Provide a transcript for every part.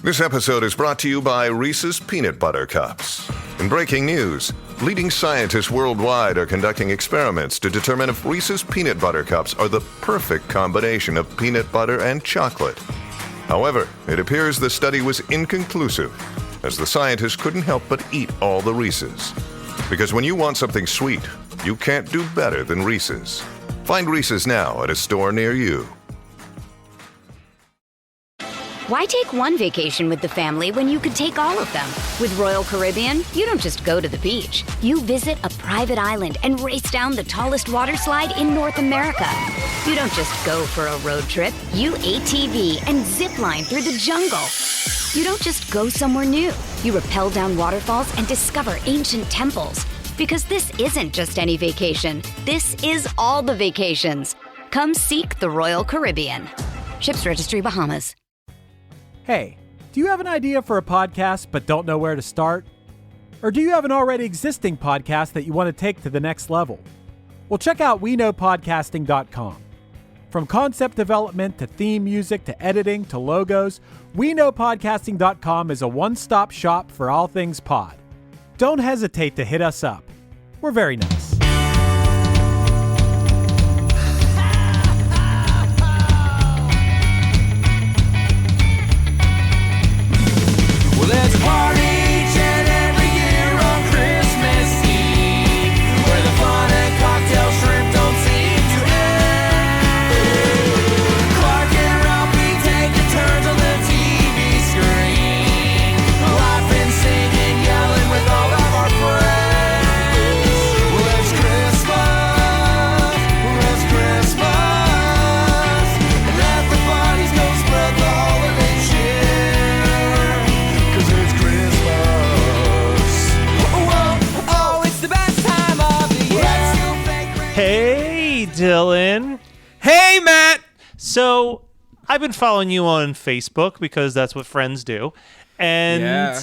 This episode is brought to you by Reese's Peanut Butter Cups. In breaking news, leading scientists worldwide are conducting experiments to determine if Reese's Peanut Butter Cups are the perfect combination of peanut butter and chocolate. However, it appears the study was inconclusive, as the scientists couldn't help but eat all the Reese's. Because when you want something sweet, you can't do better than Reese's. Find Reese's now at a store near you. Why take one vacation with the family when you could take all of them? With Royal Caribbean, you don't just go to the beach. You visit a private island and race down the tallest water slide in North America. You don't just go for a road trip. You ATV and zip line through the jungle. You don't just go somewhere new. You rappel down waterfalls and discover ancient temples. Because this isn't just any vacation. This is all the vacations. Come seek the Royal Caribbean. Ships Registry, Bahamas. Hey, do you have an idea for a podcast but don't know where to start? Or do you have an already existing podcast that you want to take to the next level? Well, check out WeKnowPodcasting.com. From concept development to theme music to editing to logos, WeKnowPodcasting.com is a one-stop shop for all things pod. Don't hesitate to hit us up. We're very nice. Let's party each and every year on Christmas Eve, where the fun and cocktail shrimp don't seem to end. Clark and Ralphie taking turns on the TV screen, laughing, singing, yelling with all of our friends. Well, it's Christmas, and let the parties go spread the holiday cheer. 'Cause it's Christmas. Whoa, oh, it's the best time of the year. Hey, Dylan. Hey, Matt. So, I've been following you on Facebook because that's what friends do. And Yeah.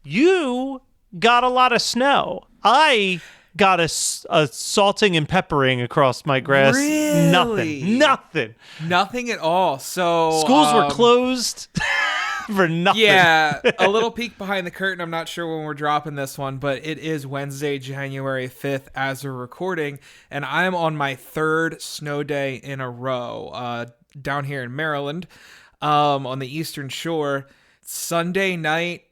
you got a lot of snow. I got a salting and peppering across my grass. Really? Nothing. Nothing at all. So Schools were closed for nothing. Yeah, a little peek behind the curtain. I'm not sure when we're dropping this one, but it is Wednesday, January 5th as we're recording, and I'm on my third snow day in a row down here in Maryland on the Eastern Shore. Sunday night,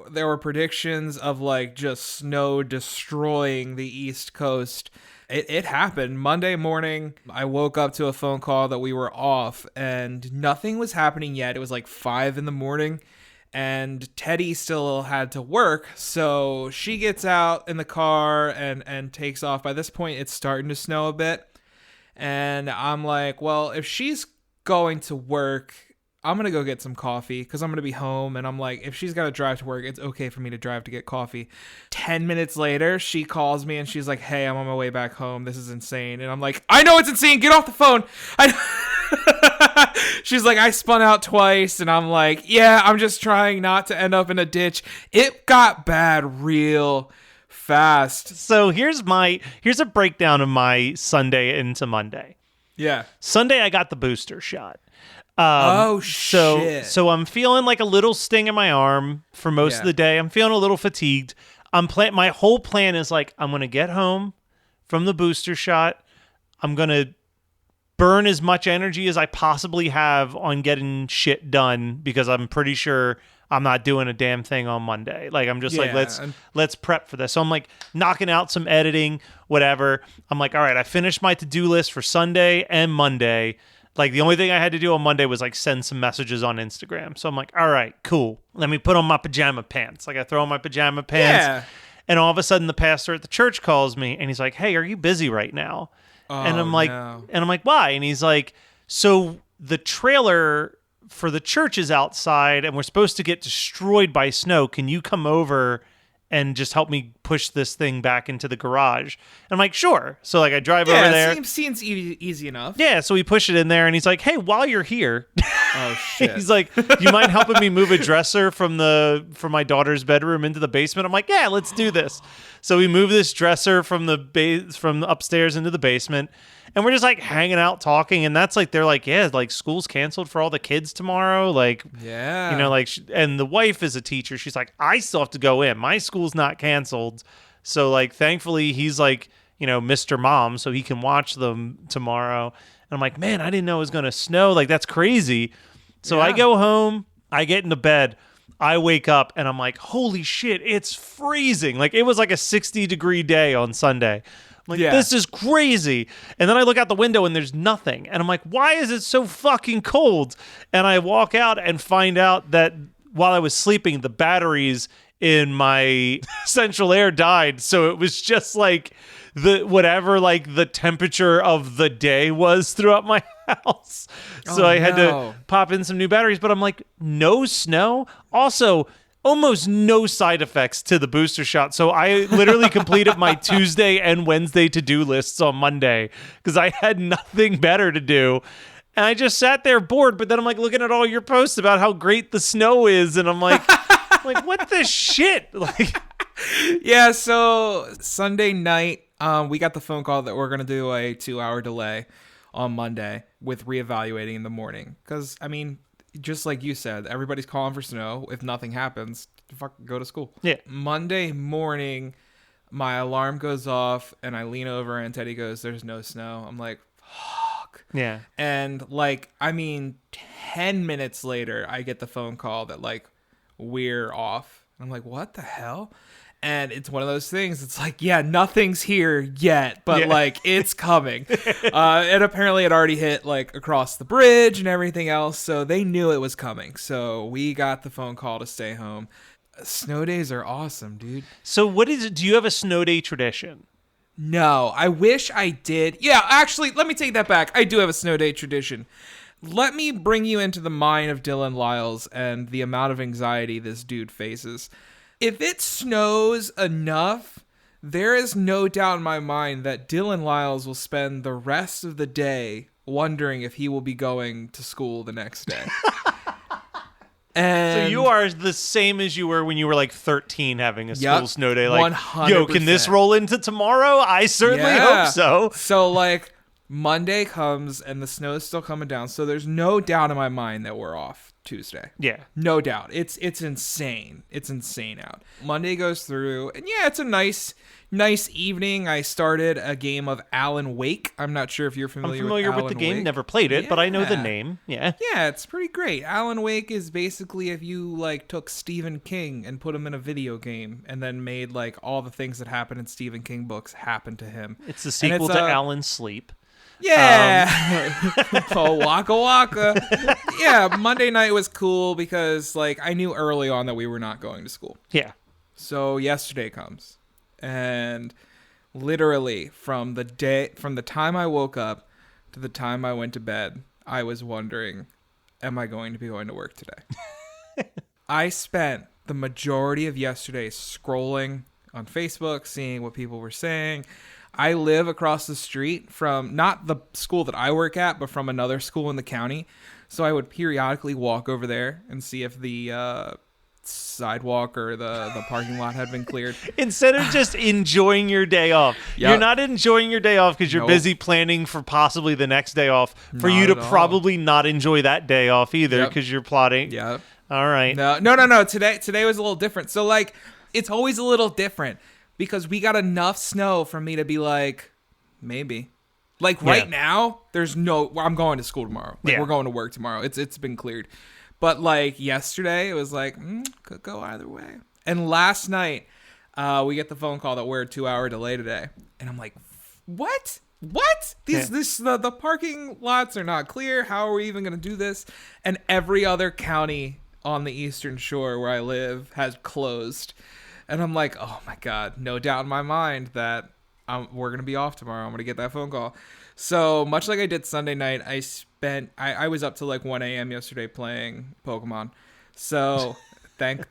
there were predictions of like just snow destroying the East Coast. It happened. Monday morning, I woke up to a phone call that we were off and nothing was happening yet. It was like 5 a.m. and Teddy still had to work. So she gets out in the car and takes off. By this point, it's starting to snow a bit. And I'm like, well, if she's going to work, I'm going to go get some coffee because I'm going to be home. And I'm like, if she's got to drive to work, it's okay for me to drive to get coffee. 10 minutes later, she calls me and she's like, hey, I'm on my way back home. This is insane. And I'm like, I know it's insane. Get off the phone. She's like, I spun out twice. And I'm like, yeah, I'm just trying not to end up in a ditch. It got bad real fast. So here's a breakdown of my Sunday into Monday. Yeah. Sunday, I got the booster shot. Shit. So I'm feeling like a little sting in my arm for most of the day. I'm feeling a little fatigued. My whole plan is like, I'm going to get home from the booster shot. I'm going to burn as much energy as I possibly have on getting shit done because I'm pretty sure I'm not doing a damn thing on Monday. Like, I'm just like, let's prep for this. So I'm like knocking out some editing, whatever. I'm like, all right, I finished my to-do list for Sunday and Monday. Like, the only thing I had to do on Monday was, like, send some messages on Instagram. So I'm like, all right, cool. Let me put on my pajama pants. Like, I throw on my pajama pants. And all of a sudden, the pastor at the church calls me, and he's like, hey, are you busy right now? And I'm like, why? And he's like, so the trailer for the church is outside, and we're supposed to get destroyed by snow. Can you come over and just help me push this thing back into the garage. And I'm like, sure. So like I drive over there. Seems easy enough. Yeah, so we push it in there, and he's like, hey, while you're here, Oh shit. he's like, do you mind helping me move a dresser from my daughter's bedroom into the basement? I'm like, yeah, let's do this. So we move this dresser from the upstairs into the basement, and we're just like hanging out talking, and that's like they're like, yeah, like school's canceled for all the kids tomorrow, like Yeah. you know, like and the wife is a teacher. She's like, I still have to go in. My school's not canceled. So like thankfully he's like, you know, Mr. Mom, so he can watch them tomorrow. And I'm like, man, I didn't know it was going to snow. Like, that's crazy. So I go home, I get into bed, I wake up, and I'm like, holy shit, it's freezing. Like, it was like a 60-degree day on Sunday. I'm like, this is crazy. And then I look out the window, and there's nothing. And I'm like, why is it so fucking cold? And I walk out and find out that while I was sleeping, the batteries in my central air died. So it was just like the temperature of the day was throughout my house. So I had to pop in some new batteries, but I'm like, no snow. Also, almost no side effects to the booster shot. So I literally completed my Tuesday and Wednesday to-do lists on Monday because I had nothing better to do. And I just sat there bored, but then I'm like looking at all your posts about how great the snow is, and I'm like, what the shit? Like, yeah, so Sunday night, we got the phone call that we're going to do a 2-hour delay on Monday with reevaluating in the morning. Because, I mean, just like you said, everybody's calling for snow. If nothing happens, go to school. Yeah. Monday morning, my alarm goes off, and I lean over, and Teddy goes, there's no snow. I'm like, fuck. Yeah. And, like, I mean, 10 minutes later, I get the phone call that, like, we're off. I'm like, what the hell? And it's one of those things. It's like, yeah, nothing's here yet, but like it's coming. And apparently it already hit like across the bridge and everything else. So they knew it was coming. So we got the phone call to stay home. Snow days are awesome, dude. So what is it? Do you have a snow day tradition? No, I wish I did. Yeah, actually, let me take that back. I do have a snow day tradition. Let me bring you into the mind of Dylan Lyles and the amount of anxiety this dude faces. If it snows enough, there is no doubt in my mind that Dylan Lyles will spend the rest of the day wondering if he will be going to school the next day. And so you are the same as you were when you were like 13 having a school snow day. Like, 100%. Yo, can this roll into tomorrow? I certainly hope so. So like Monday comes and the snow is still coming down. So there's no doubt in my mind that we're off Tuesday. Yeah. No doubt. It's insane. It's insane out. Monday goes through, and yeah, it's a nice evening. I started a game of Alan Wake. I'm not sure if you're familiar with with the game. Wake. Never played it, but I know the name. Yeah. Yeah, it's pretty great. Alan Wake is basically if you like took Stephen King and put him in a video game and then made like all the things that happen in Stephen King books happen to him. It's the sequel to Alan Sleep. Yeah. Oh, Waka Waka. Yeah, Monday night was cool because like I knew early on that we were not going to school. Yeah. So yesterday comes, and literally from the time I woke up to the time I went to bed, I was wondering, am I going to be going to work today? I spent the majority of yesterday scrolling on Facebook, seeing what people were saying. I live across the street from not the school that I work at, but from another school in the county. So I would periodically walk over there and see if the sidewalk or the parking lot had been cleared. Instead of just enjoying your day off. Yep. You're not enjoying your day off because you're busy planning for possibly the next day off for you to probably not enjoy that day off either because you're plotting. Yeah. All right. No. Today was a little different. So like it's always a little different because we got enough snow for me to be like, maybe. Like right now, I'm going to school tomorrow. Like we're going to work tomorrow. It's been cleared. But like yesterday, it was like, could go either way. And last night, we get the phone call that we're a 2-hour delay today. And I'm like, what? The parking lots are not clear. How are we even going to do this? And every other county on the Eastern Shore where I live has closed. And I'm like, oh my God, no doubt in my mind that we're going to be off tomorrow. I'm going to get that phone call. So much like I did Sunday night, I was up till like 1 a.m. yesterday playing Pokemon. So thank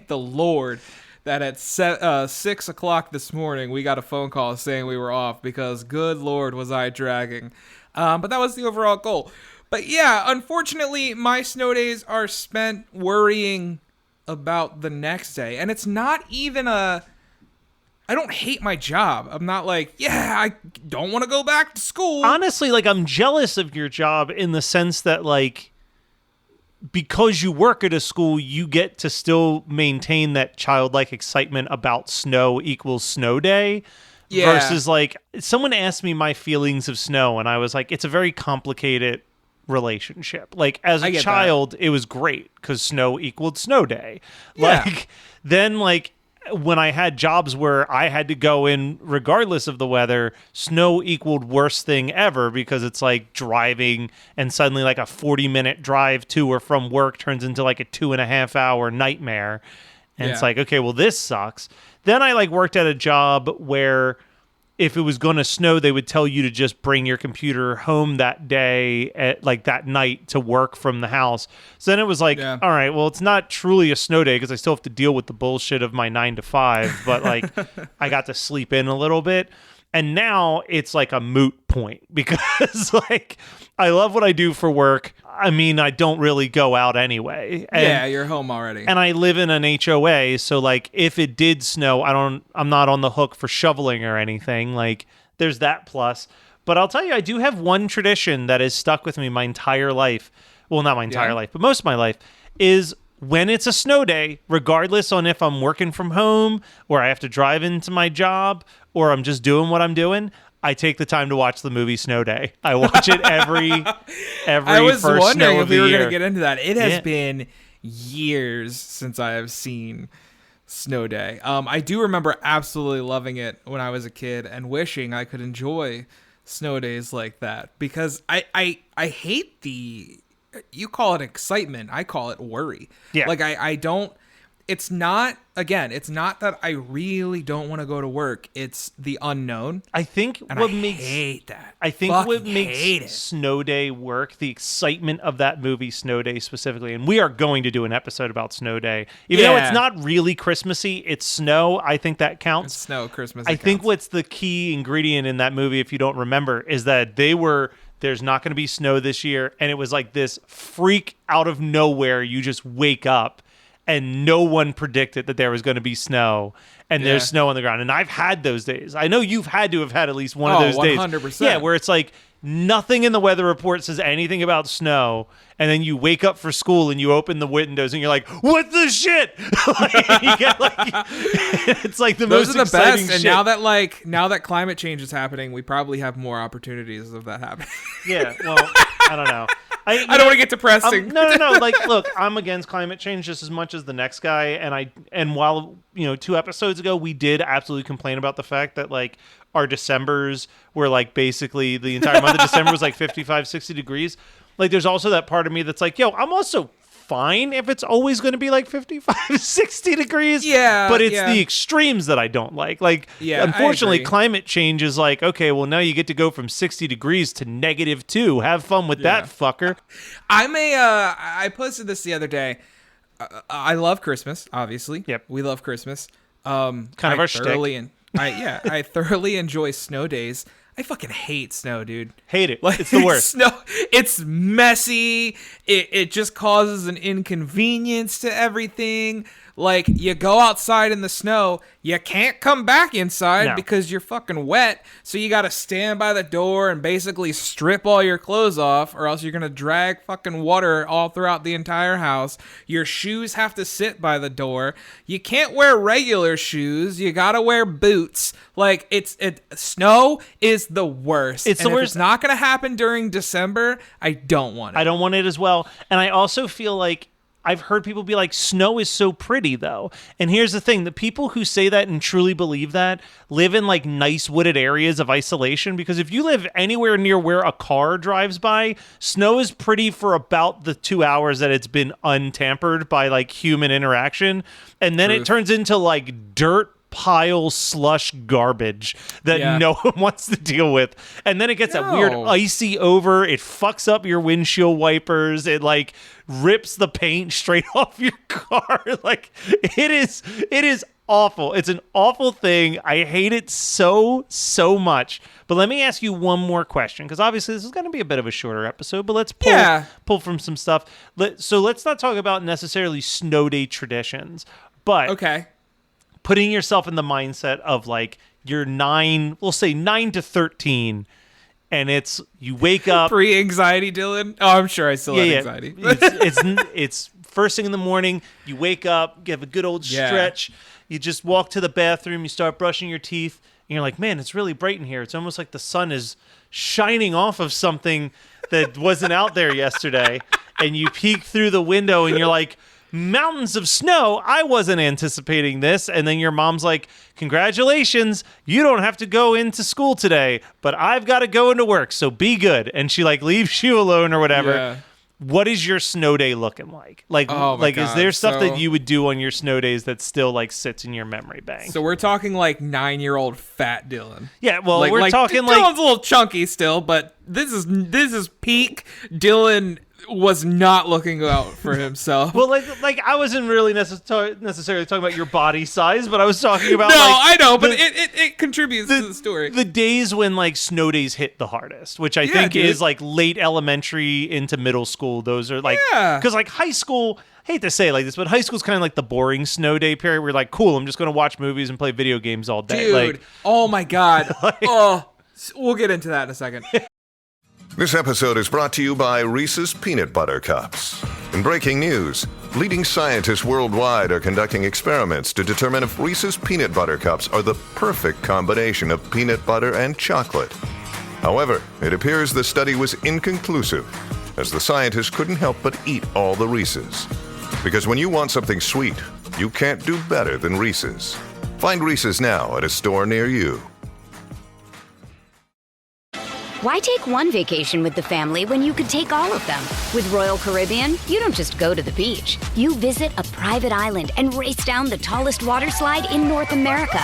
the Lord that at 6 o'clock this morning, we got a phone call saying we were off because good Lord was I dragging. But that was the overall goal. But yeah, unfortunately, my snow days are spent worrying about the next day. And it's not even I don't hate my job. I'm not like, yeah, I don't want to go back to school. Honestly, like, I'm jealous of your job in the sense that, like, because you work at a school, you get to still maintain that childlike excitement about snow equals snow day. Yeah. Versus, like, someone asked me my feelings of snow, and I was like, it's a very complicated relationship. Like, as a child, it was great because snow equaled snow day. Yeah. Like, then, like, when I had jobs where I had to go in regardless of the weather, snow equaled worst thing ever because it's like driving and suddenly like a 40-minute drive to or from work turns into like a 2.5-hour nightmare. And it's like, okay, well, this sucks. Then I like worked at a job where if it was going to snow, they would tell you to just bring your computer home that day at like that night to work from the house. So then it was like, all right, well, it's not truly a snow day because I still have to deal with the bullshit of my 9 to 5, but like I got to sleep in a little bit. And now it's like a moot point because like I love what I do for work. I mean, I don't really go out anyway. And, you're home already. And I live in an HOA, so like if it did snow, I'm not on the hook for shoveling or anything. Like there's that plus. But I'll tell you, I do have one tradition that has stuck with me my entire life. Well, not my entire life, but most of my life is when it's a snow day, regardless on if I'm working from home or I have to drive into my job or I'm just doing what I'm doing, I take the time to watch the movie Snow Day. I watch it every I was first wondering snow if of we the were year. going to get into that. It has been years since I have seen Snow Day. I do remember absolutely loving it when I was a kid and wishing I could enjoy snow days like that because I hate you call it excitement, I call it worry. Yeah. Like I don't, it's not that I really don't want to go to work. It's the unknown. I think And what I makes hate that. I think Fucking what hate makes it. Snow Day work, the excitement of that movie Snow Day specifically, and we are going to do an episode about Snow Day. Even though it's not really Christmassy, it's snow. I think that counts. It's snow, Christmas. I think what's the key ingredient in that movie, if you don't remember, is that there's not going to be snow this year, and it was like this freak out of nowhere. You just wake up and no one predicted that there was going to be snow and there's snow on the ground. And I've had those days. I know you've had to have had at least one of those 100%. days. Yeah, where it's like nothing in the weather report says anything about snow. And then you wake up for school and you open the windows and you're like, what the shit? It's like those are the exciting best. shit. And now that climate change is happening, we probably have more opportunities of that happening. Yeah, well, I don't know. I don't want to get depressing. No. Like, look, I'm against climate change just as much as the next guy. And while 2 episodes ago we did absolutely complain about the fact that like our Decembers were like basically the entire month of December was like 55, 60 degrees. Like, there's also that part of me that's like, yo, I'm also fine if it's always going to be like 55, 60 degrees. Yeah, but it's yeah. the extremes that I don't like. Like, Yeah, unfortunately, I agree. climate change is like, okay, well, now you get to go from 60 degrees to -2. Have fun with that, fucker. I posted this the other day. I love Christmas, obviously. Yep. We love Christmas. Kind of our shtick. I thoroughly enjoy snow days. I fucking hate snow, dude. Hate it. It's the worst. Snow, it's messy. It just causes an inconvenience to everything. Like, you go outside in the snow, you can't come back inside because you're fucking wet, so you gotta stand by the door and basically strip all your clothes off, or else you're gonna drag fucking water all throughout the entire house. Your shoes have to sit by the door. You can't wear regular shoes. You gotta wear boots. Like, snow is the worst. It's the If worst. it's not gonna happen during December, I don't want it. I don't want it as well. And I also feel like I've heard people be like, snow is so pretty, though. And here's the thing. The people who say that and truly believe that live in, like, nice wooded areas of isolation. Because if you live anywhere near where a car drives by, snow is pretty for about the 2 hours that it's been untampered by, like, human interaction. And then it turns into, like, dirt pile slush garbage that no one wants to deal with. And then it gets that weird icy over. It fucks up your windshield wipers. It rips the paint straight off your car. It is awful. It's an awful thing. I hate it so much. But let me ask you one more question, because obviously this is going to be a bit of a shorter episode, but let's pull from some stuff. So let's not talk about necessarily snow day traditions, but putting yourself in the mindset of like you're 9, we'll say 9 to 13, and it's you wake up pre-anxiety, Dylan. Oh, I'm sure I still have anxiety. It's first thing in the morning. You wake up, you have a good old stretch. You just walk to the bathroom. You start brushing your teeth, and you're like, man, it's really bright in here. It's almost like the sun is shining off of something that wasn't out there yesterday. And you peek through the window, and you're like, mountains of snow. I wasn't anticipating this. And then your mom's like, congratulations, you don't have to go into school today, but I've got to go into work, so be good. And she like leaves you alone or whatever. Yeah. What is your snow day looking like? Like, is there stuff that you would do on your snow days that still like sits in your memory bank? So we're talking like 9-year-old fat Dylan. Yeah, well, we're talking like Dylan's a little chunky still, but this is peak Dylan was not looking out for himself. Well, like I wasn't really necessarily talking about your body size, but I was talking about I know, but it contributes to the story. The days when like snow days hit the hardest, which I think is like late elementary into middle school. Those are like because like high school. I hate to say it like this, but high school's kind of like the boring snow day period. Where you're like, cool, I'm just going to watch movies and play video games all day. Dude, like, oh my god. We'll get into that in a second. This episode is brought to you by Reese's Peanut Butter Cups. In breaking news, leading scientists worldwide are conducting experiments to determine if Reese's Peanut Butter Cups are the perfect combination of peanut butter and chocolate. However, it appears the study was inconclusive, as the scientists couldn't help but eat all the Reese's. Because when you want something sweet, you can't do better than Reese's. Find Reese's now at a store near you. Why take one vacation with the family when you could take all of them? With Royal Caribbean, you don't just go to the beach. You visit a private island and race down the tallest water slide in North America.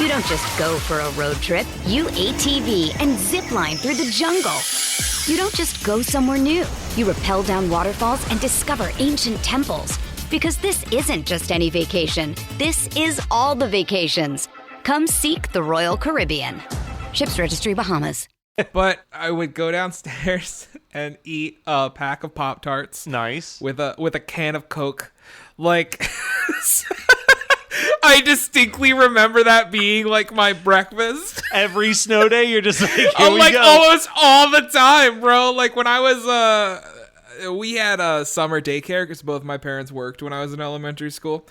You don't just go for a road trip. You ATV and zip line through the jungle. You don't just go somewhere new. You rappel down waterfalls and discover ancient temples. Because this isn't just any vacation. This is all the vacations. Come seek the Royal Caribbean. Ships Registry, Bahamas. But I would go downstairs and eat a pack of Pop-Tarts. Nice. With a can of Coke. Like, I distinctly remember that being like my breakfast. Every snow day, you're just like, here we like go. Almost all the time, bro. Like when I was, we had a summer daycare because both my parents worked when I was in elementary school.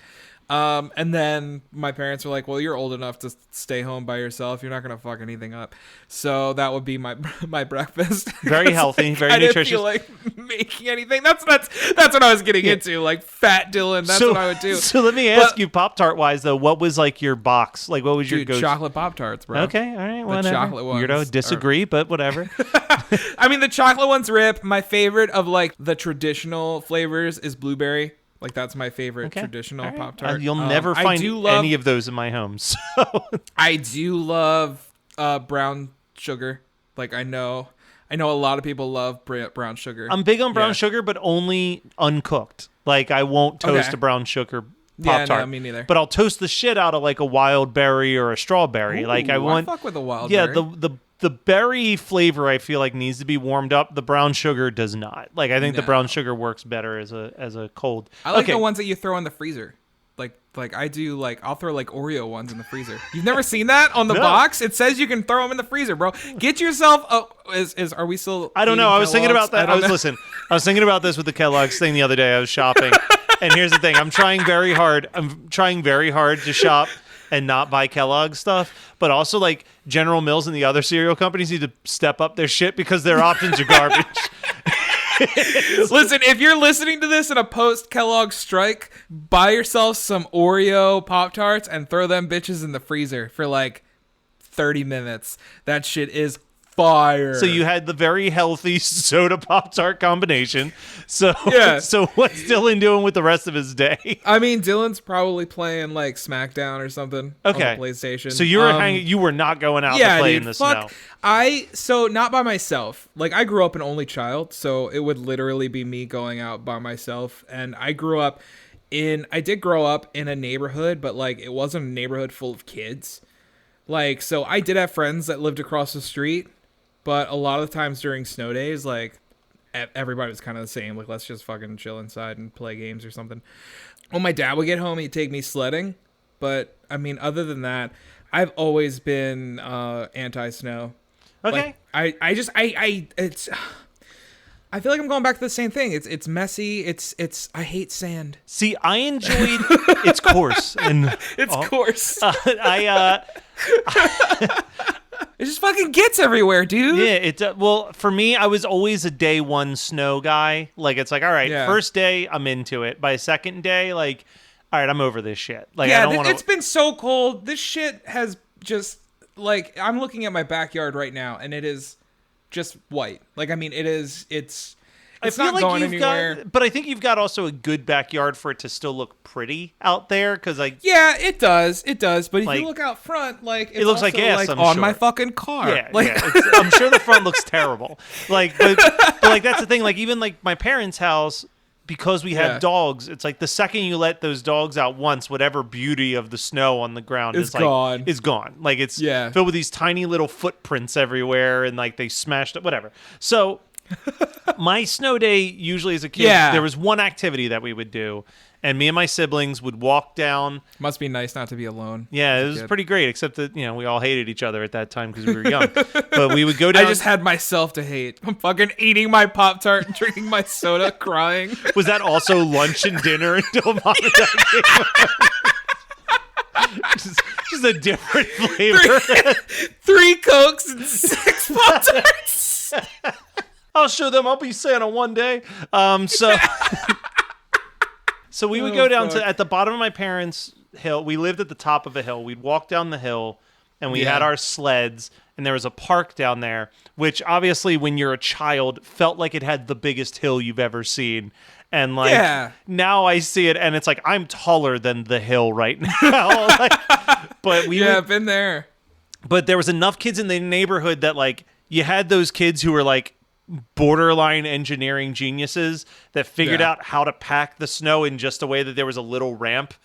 And then my parents were like, well, you're old enough to stay home by yourself. You're not going to fuck anything up. So that would be my breakfast. Very healthy, like, very I nutritious. didn't feel like making anything. That's what I was getting into. Like fat Dylan. That's what I would do. So let me ask you, Pop-Tart wise though, what was like your box? Like what was your go-to? Chocolate Pop-Tarts, bro. Okay, all right, the whatever. chocolate ones. Weirdo, disagree, but whatever. I mean, the chocolate ones rip. My favorite of like the traditional flavors is blueberry. Like that's my favorite traditional Pop-Tart. You'll never find any of those in my home. So I do love brown sugar. Like I know a lot of people love brown sugar. I'm big on brown sugar, but only uncooked. Like I won't toast a brown sugar Pop-Tart. Yeah, no, me neither. But I'll toast the shit out of like a wild berry or a strawberry. Ooh, like I fuck with a wild berry. Yeah, the berry flavor I feel like needs to be warmed up. The brown sugar does not. Like I think the brown sugar works better as a cold. I like the ones that you throw in the freezer. Like I do. Like I'll throw like Oreo ones in the freezer. You've never seen that on the box? It says you can throw them in the freezer, bro. Get yourself. Are we still? I don't know. I was thinking about that. I was thinking about this with the Kellogg's thing the other day. I was shopping, and here's the thing. I'm trying very hard to shop and not buy Kellogg's stuff, but also like General Mills and the other cereal companies need to step up their shit because their options are garbage. Listen, if you're listening to this in a post-Kellogg strike, buy yourself some Oreo Pop-Tarts and throw them bitches in the freezer for like 30 minutes. That shit is fire. So you had the very healthy soda Pop-Tart combination. So so what's Dylan doing with the rest of his day? I mean, Dylan's probably playing like SmackDown or something on the PlayStation. So you were you were not going out to play in the snow. So not by myself. Like I grew up an only child, so it would literally be me going out by myself. And I grew up I did grow up in a neighborhood, but like it wasn't a neighborhood full of kids. Like, so I did have friends that lived across the street, but a lot of the times during snow days, like everybody was kind of the same. Like, let's just fucking chill inside and play games or something. When my dad would get home, he'd take me sledding. But I mean, other than that, I've always been anti-snow. Okay. Like, I feel like I'm going back to the same thing. It's messy. I hate sand. See, I enjoyed it's coarse and It's coarse. It just fucking gets everywhere, dude. Yeah, well, for me, I was always a day one snow guy. Like, it's like, all right, first day, I'm into it. By second day, like, all right, I'm over this shit. Like, I don't want to. It's been so cold. This shit has just, like, I'm looking at my backyard right now, and it is just white. Like, I mean, it's not like going anywhere. But I think you've got also a good backyard for it to still look pretty out there. Because, like, yeah, it does. But if like, you look out front, like, it's it looks also, like ass, like, I'm on sure. my fucking car. Yeah, like, yeah. I'm sure the front looks terrible. Like, but like that's the thing. Like, even like my parents' house, because we have dogs, it's like the second you let those dogs out once, whatever beauty of the snow on the ground is gone. Like, is gone. Like, it's filled with these tiny little footprints everywhere, and like they smashed it, whatever. So my snow day usually as a kid, there was one activity that we would do, and me and my siblings would walk down. Must be nice not to be alone. Yeah, it was pretty great, except that, we all hated each other at that time because we were young. But we would go down. I just had myself to hate. I'm fucking eating my Pop-Tart and drinking my soda, crying. Was that also lunch and dinner until mom and dad came home? Just a different flavor. 3 Cokes and 6 Pop-Tarts. I'll show them. I'll be Santa one day. So we would go down to at the bottom of my parents' hill. We lived at the top of a hill. We'd walk down the hill, and we had our sleds. And there was a park down there, which obviously, when you're a child, felt like it had the biggest hill you've ever seen. And like now I see it, and it's like I'm taller than the hill right now. But been there. But there was enough kids in the neighborhood that like you had those kids who were like borderline engineering geniuses that figured out how to pack the snow in just a way that there was a little ramp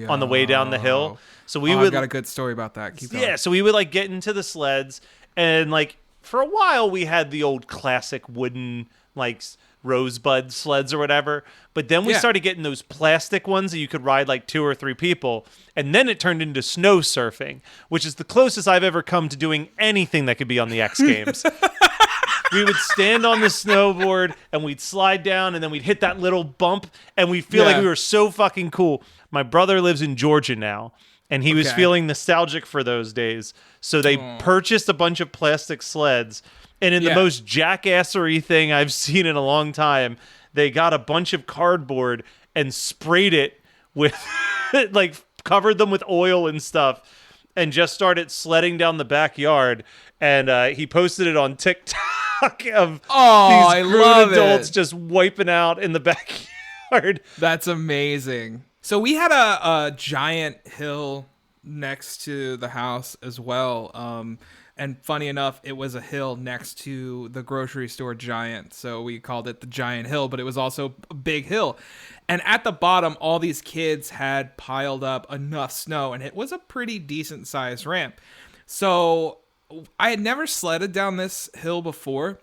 on the way down the hill. So we would. I've got a good story about that. Keep going. Yeah, so we would like get into the sleds, and like for a while we had the old classic wooden like rosebud sleds or whatever. But then we started getting those plastic ones that you could ride like 2 or 3 people, and then it turned into snow surfing, which is the closest I've ever come to doing anything that could be on the X Games. We would stand on the snowboard and we'd slide down, and then we'd hit that little bump, and we feel like we were so fucking cool. My brother lives in Georgia now, and he was feeling nostalgic for those days. So they purchased a bunch of plastic sleds, and in the most jackassery thing I've seen in a long time, they got a bunch of cardboard and sprayed it with, like, covered them with oil and stuff, and just started sledding down the backyard. And he posted it on TikTok of these grown adults just wiping out in the backyard. That's amazing. So we had a giant hill next to the house as well. And funny enough, it was a hill next to the grocery store Giant. So we called it the Giant Hill, but it was also a big hill. And at the bottom, all these kids had piled up enough snow, and it was a pretty decent sized ramp. So I had never sledded down this hill before.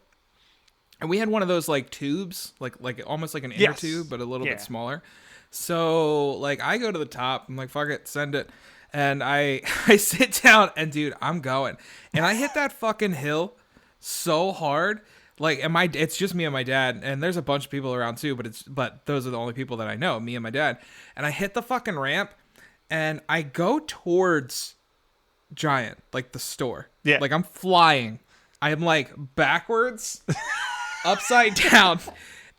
And we had one of those like tubes, like almost like an inner tube, but a little bit smaller. So like I go to the top, I'm like, fuck it, send it. And I sit down, and dude, I'm going. And I hit that fucking hill so hard. Like, it's just me and my dad, and there's a bunch of people around too, but those are the only people that I know, me and my dad. And I hit the fucking ramp, and I go towards Giant, like the store. Yeah. Like I'm flying. I'm like backwards, upside down.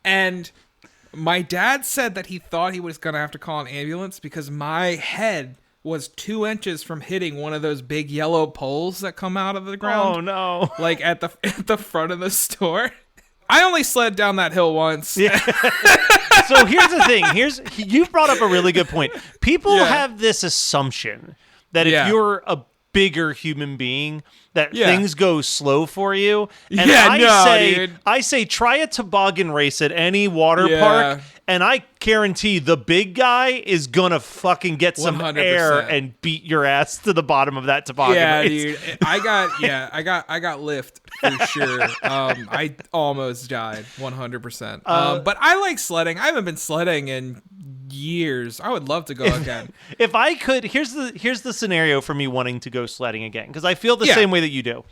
And my dad said that he thought he was going to have to call an ambulance because my head was 2 inches from hitting one of those big yellow poles that come out of the ground. Oh no. Like at the front of the store. I only slid down that hill once. Yeah. So here's the thing. You've brought up a really good point. People have this assumption that if you're bigger human being that Yeah. things go slow for you. And Yeah, no, dude. I say try a toboggan race at any water Yeah. park, and I guarantee the big guy is gonna fucking get some 100%. air and beat your ass to the bottom of that toboggan Yeah, race. dude. I got lift for sure. I almost died 100%. But I like sledding. I haven't been sledding in years. I would love to go again. If I could, here's the scenario for me wanting to go sledding again, because I feel the Yeah. same way that you do.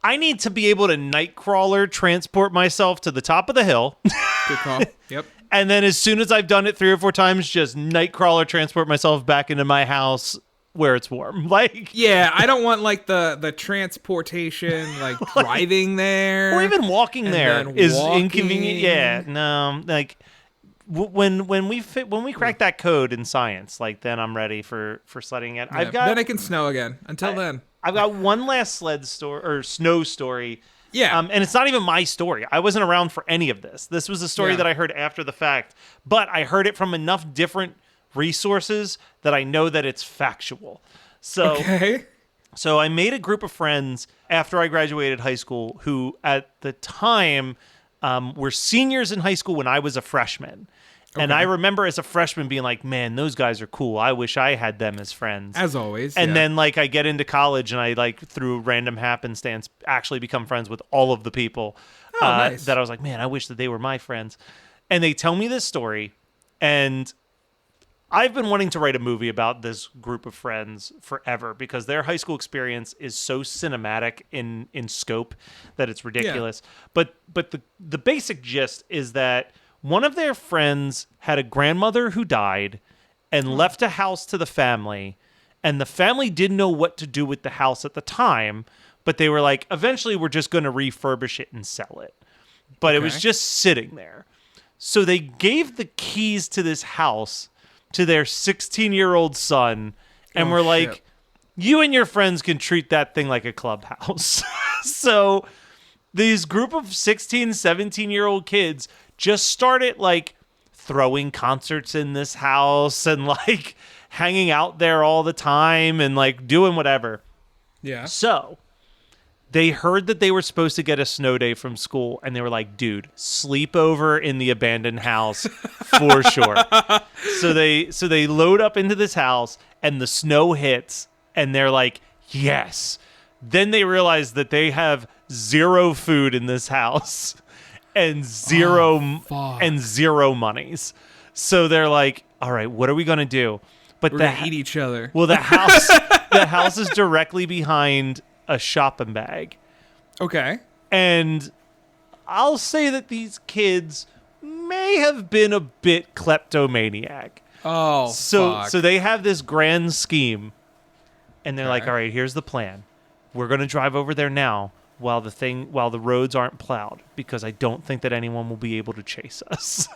I need to be able to nightcrawler transport myself to the top of the hill. Good call. Yep. And then as soon as I've done it 3 or 4 times, just nightcrawler transport myself back into my house where it's warm. Like, Yeah, I don't want like the transportation, like driving there, or even walking and there then is walking. inconvenient. Yeah, no, like when we crack that code in science, like then I'm ready for sledding it. Yeah, then it can snow again. Until then, I've got one last sled story or snow story. Yeah. And it's not even my story. I wasn't around for any of this. This was a story Yeah. that I heard after the fact, but I heard it from enough different resources that I know that it's factual. So, okay. so I made a group of friends after I graduated high school who at the time were seniors in high school when I was a freshman. And I remember as a freshman being like, man, those guys are cool. I wish I had them as friends. As always. And yeah. then like I get into college and I like through random happenstance actually become friends with all of the people nice. that I was like, man, I wish that they were my friends. And they tell me this story, and I've been wanting to write a movie about this group of friends forever because their high school experience is so cinematic in scope that it's ridiculous. But the basic gist is that one of their friends had a grandmother who died and left a house to the family, and the family didn't know what to do with the house at the time, but they were like, eventually we're just going to refurbish it and sell it. But it was Okay. just sitting there. So they gave the keys to this house to their 16-year-old son, and were like, shit. you and your friends can treat that thing like a clubhouse. So these group of 16, 17-year-old kids just started like throwing concerts in this house and like hanging out there all the time and like doing whatever. Yeah. So they heard that they were supposed to get a snow day from school, and they were like, dude, sleep over in the abandoned house for sure. So they load up into this house and the snow hits and they're like, yes. Then they realize that they have zero food in this house and zero monies. So they're like, all right, what are we going to do? But We're gonna eat each other. well, the house is directly behind a shopping bag. Okay. And I'll say that these kids may have been a bit kleptomaniac. Oh, So fuck. they have this grand scheme, and they're like, Okay. all right, here's the plan. We're going to drive over there now while the roads aren't plowed, because I don't think that anyone will be able to chase us.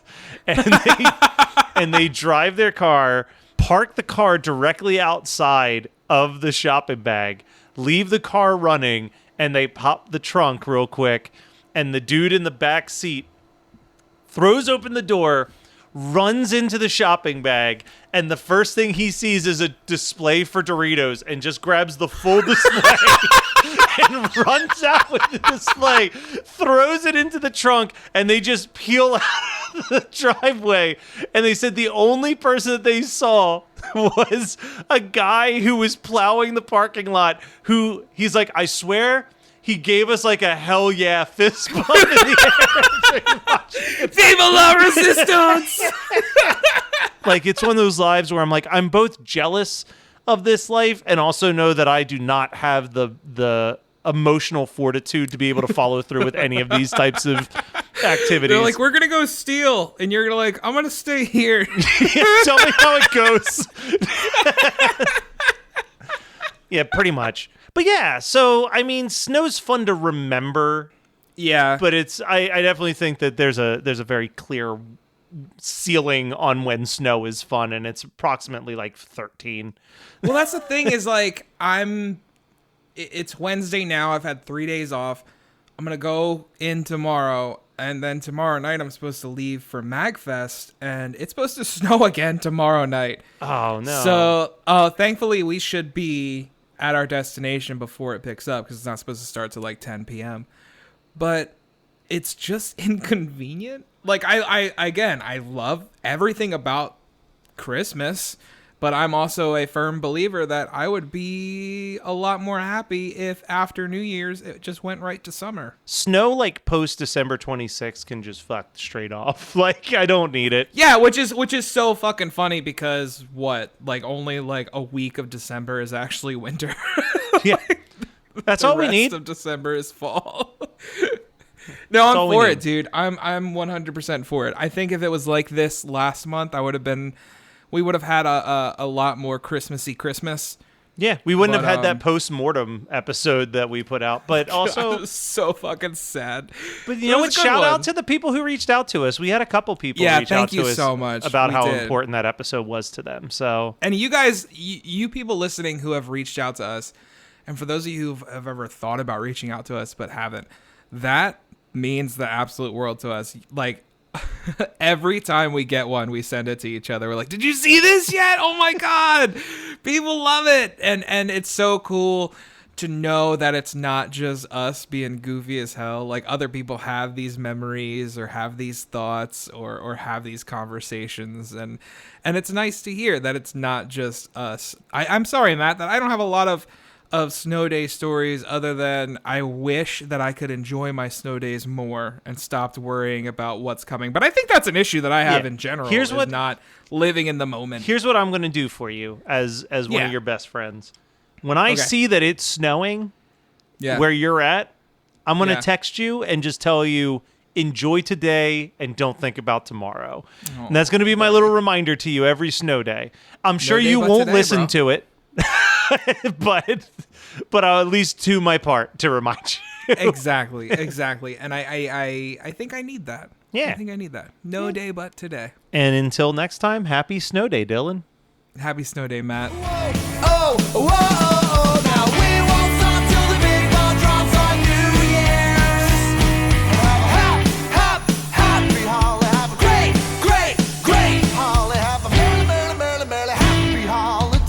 and they drive their car, park the car directly outside of the shopping bag, leave the car running, and they pop the trunk real quick, and the dude in the back seat throws open the door, runs into the shopping bag, and the first thing he sees is a display for Doritos, and just grabs the full display and runs out with the display, throws it into the trunk, and they just peel out of the driveway. And they said the only person that they saw was a guy who was plowing the parking lot, who he's like, I swear he gave us like a hell yeah fist bump in the air. Viva la resistance! Like, it's one of those lives where I'm like, I'm both jealous of this life and also know that I do not have the emotional fortitude to be able to follow through with any of these types of activities. They're like, we're gonna go steal, and you're gonna like, I'm gonna stay here. Tell me how it goes. Yeah, pretty much. But yeah, so I mean, snow's fun to remember, Yeah, but I definitely think that there's a very clear ceiling on when snow is fun, and it's approximately like 13. well, that's the thing is like it's Wednesday now. I've had 3 days off. I'm gonna go in tomorrow, and then tomorrow night I'm supposed to leave for MagFest, and it's supposed to snow again tomorrow night. Oh no. So, thankfully, we should be at our destination before it picks up because it's not supposed to start till like 10 p.m. But it's just inconvenient. Like I love everything about Christmas, but I'm also a firm believer that I would be a lot more happy if after New Year's it just went right to summer. Snow like post December 26th can just fuck straight off. Like I don't need it. Yeah, which is so fucking funny because only like a week of December is actually winter. Yeah. That's all we need. The rest of December is fall. No, I'm for it, dude. I'm 100% for it. I think if it was like this last month, we would have had a lot more Christmassy Christmas. Yeah, we wouldn't have had that post-mortem episode that we put out, but also... God, it was so fucking sad. But you know what? Shout out to the people who reached out to us. We had a couple people reach out to us so much. about how important that episode was to them. So, and you guys, you people listening who have reached out to us, and for those of you who have ever thought about reaching out to us but haven't, that means the absolute world to us. Like, every time we get one, we send it to each other. We're like, did you see this yet? Oh my God. People love it. And it's so cool to know that it's not just us being goofy as hell. Like other people have these memories or have these thoughts or have these conversations. And it's nice to hear that it's not just us. I'm sorry, Matt, that I don't have a lot of snow day stories other than I wish that I could enjoy my snow days more and stopped worrying about what's coming. But I think that's an issue that I have in general. Here's what, not living in the moment. Here's what I'm going to do for you as one of your best friends. When I see that it's snowing where you're at, I'm going to text you and just tell you, enjoy today and don't think about tomorrow. Oh, and that's going to be my little reminder to you every snow day. I'm sure you won't listen to it. but I'll at least do my part to remind you. Exactly. And I think I need that. Yeah. I think I need that. No day but today. And until next time, happy snow day, Dylan. Happy snow day, Matt. Now we won't stop till the big ball drops on New Year's. Happy holiday, have a great holiday, have a merry happy holiday.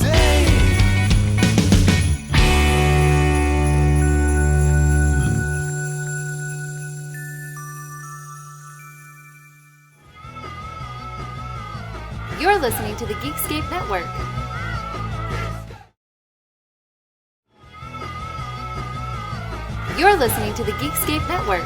You're listening to the Geekscape Network. You're listening to the Geekscape Network.